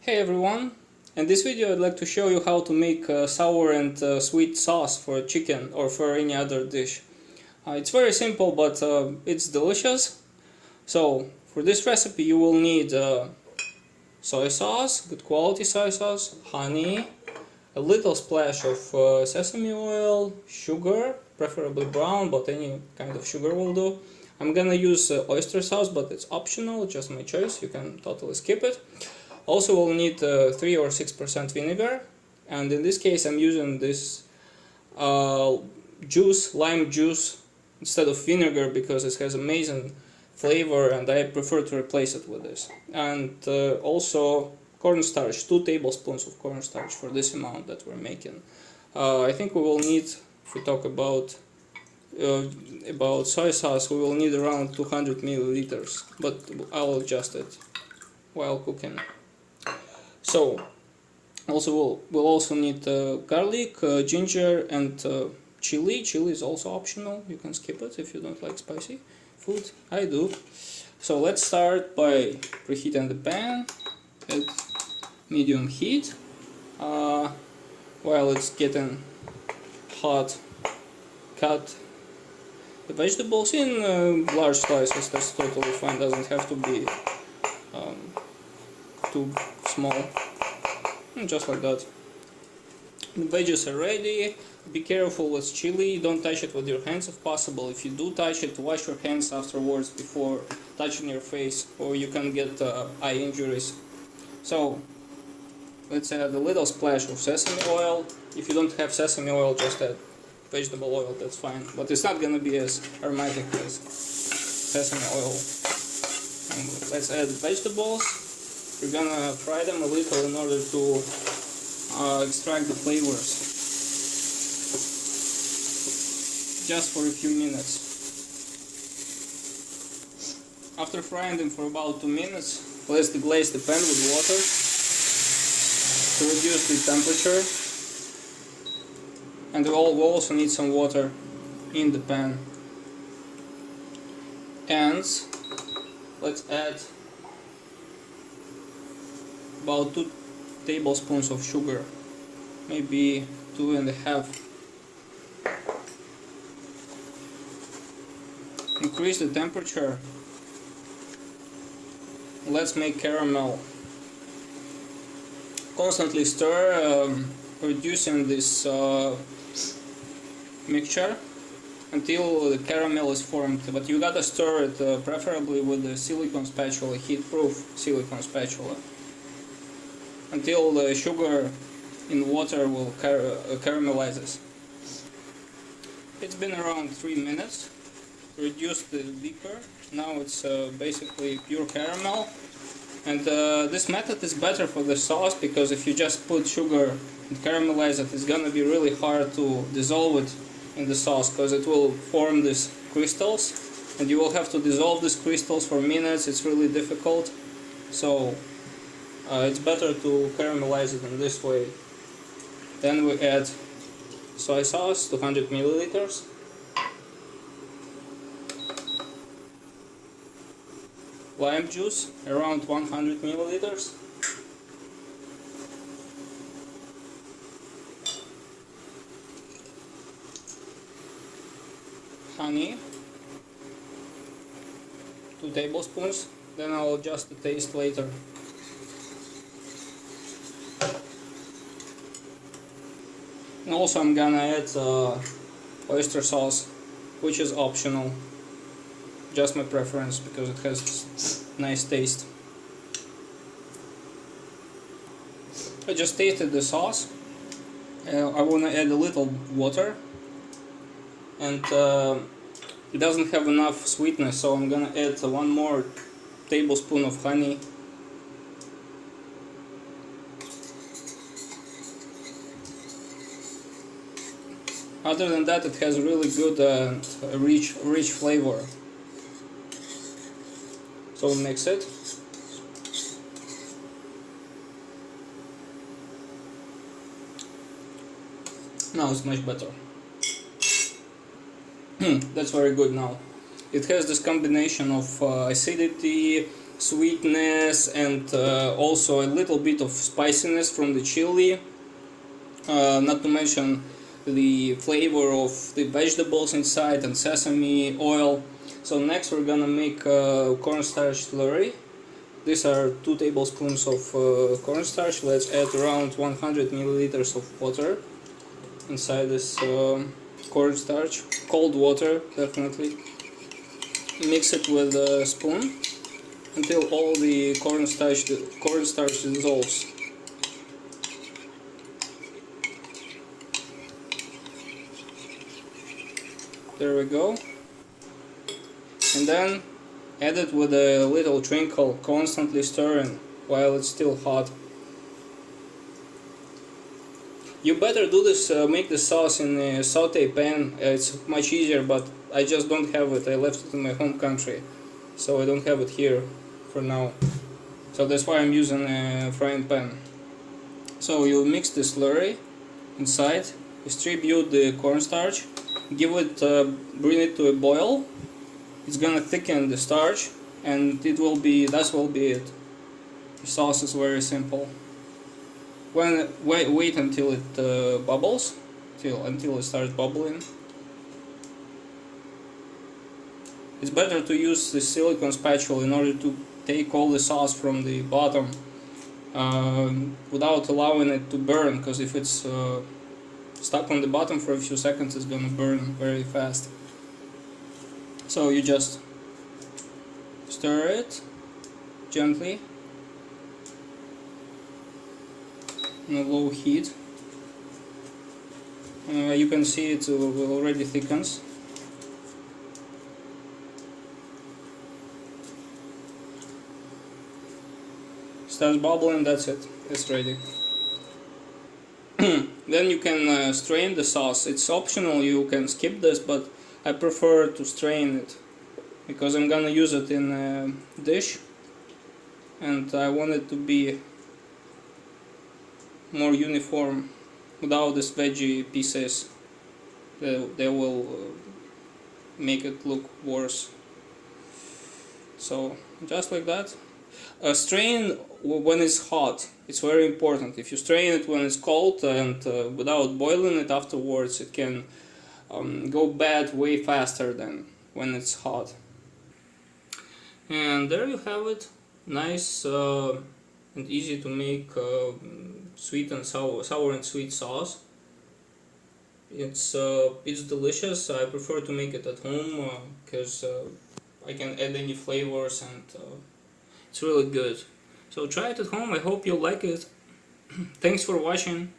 Hey everyone, in this video I'd like to show you how to make sour and sweet sauce for chicken or for any other dish. It's very simple, but it's delicious. So for this recipe you will need soy sauce, good quality soy sauce, honey, a little splash of sesame oil, sugar, preferably brown, but any kind of sugar will do. I'm gonna use oyster sauce, but it's optional, just my choice, you can totally skip it. Also we'll need 3 or 6% vinegar, and in this case I'm using this lime juice instead of vinegar because it has amazing flavor and I prefer to replace it with this. And also cornstarch, 2 tablespoons of cornstarch for this amount that we're making. I think we will need, if we talk about soy sauce, we will need around 200 milliliters, but I'll adjust it while cooking. So, we'll also need garlic, ginger, and chili. Chili is also optional. You can skip it if you don't like spicy food. I do. So let's start by preheating the pan at medium heat. While it's getting hot, cut the vegetables in large slices. That's totally fine. Doesn't have to be too small, just like that. The veggies are ready. Be careful with chili, don't touch it with your hands if possible. If you do touch it, wash your hands afterwards before touching your face, or you can get eye injuries. So let's add a little splash of sesame oil. If you don't have sesame oil, just add vegetable oil, that's fine, but it's not gonna be as aromatic as sesame oil. And let's add vegetables. We're gonna fry them a little in order to extract the flavors, just for a few minutes. After frying them for about 2 minutes, let's deglaze the pan with water to reduce the temperature, and we'll also need some water in the pan. And let's add about 2 tablespoons of sugar, maybe 2.5. Increase the temperature. Let's make caramel. Constantly stir, reducing this mixture until the caramel is formed, but you gotta stir it preferably with a silicone spatula, heat-proof silicone spatula, until the sugar in water will caramelizes. It's been around 3 minutes. Reduce the liquor. Now it's basically pure caramel. And this method is better for the sauce because if you just put sugar and caramelize it, it's gonna be really hard to dissolve it in the sauce because it will form these crystals and you will have to dissolve these crystals for minutes. It's really difficult. So it's better to caramelize it in this way. Then we add soy sauce, 200 milliliters. Lime juice, around 100 milliliters. Honey, 2 tablespoons. Then I'll adjust the taste later. And also I'm gonna add oyster sauce, which is optional, just my preference because it has nice taste. I just tasted the sauce. I wanna add a little water, and it doesn't have enough sweetness, so I'm gonna add 1 more tablespoon of honey. Other than that, it has really good and rich flavor. So mix it. Now it's much better. That's very good now. It has this combination of acidity, sweetness and also a little bit of spiciness from the chili, not to mention the flavor of the vegetables inside and sesame oil. So next we're gonna make cornstarch slurry. These are 2 tablespoons of cornstarch. Let's add around 100 milliliters of water inside this cornstarch. Cold water, definitely. Mix it with a spoon until all the cornstarch dissolves. There we go. And then add it with a little trinkle, constantly stirring while it's still hot. You better do this, make the sauce in a saute pan. It's much easier, but I just don't have it. I left it in my home country, so I don't have it here for now. So that's why I'm using a frying pan. So you mix the slurry inside, distribute the cornstarch, give it, bring it to a boil. It's gonna thicken the starch, and that will be it. The sauce is very simple. Wait until it bubbles, until it starts bubbling. It's better to use the silicone spatula in order to take all the sauce from the bottom without allowing it to burn, because if it's stuck on the bottom for a few seconds, it's gonna burn very fast. So you just stir it gently on a low heat. You can see it already thickens. Starts bubbling, that's it, it's ready. Then you can strain the sauce. It's optional, you can skip this, but I prefer to strain it because I'm gonna use it in a dish and I want it to be more uniform without these veggie pieces. They will make it look worse. So just like that. Strain when it's hot. It's very important. If you strain it when it's cold and without boiling it afterwards, it can go bad way faster than when it's hot. And there you have it. Nice and easy to make sweet and sour and sweet sauce. It's delicious. I prefer to make it at home because I can add any flavors and it's really good. So try it at home. I hope you like it. Thanks for watching.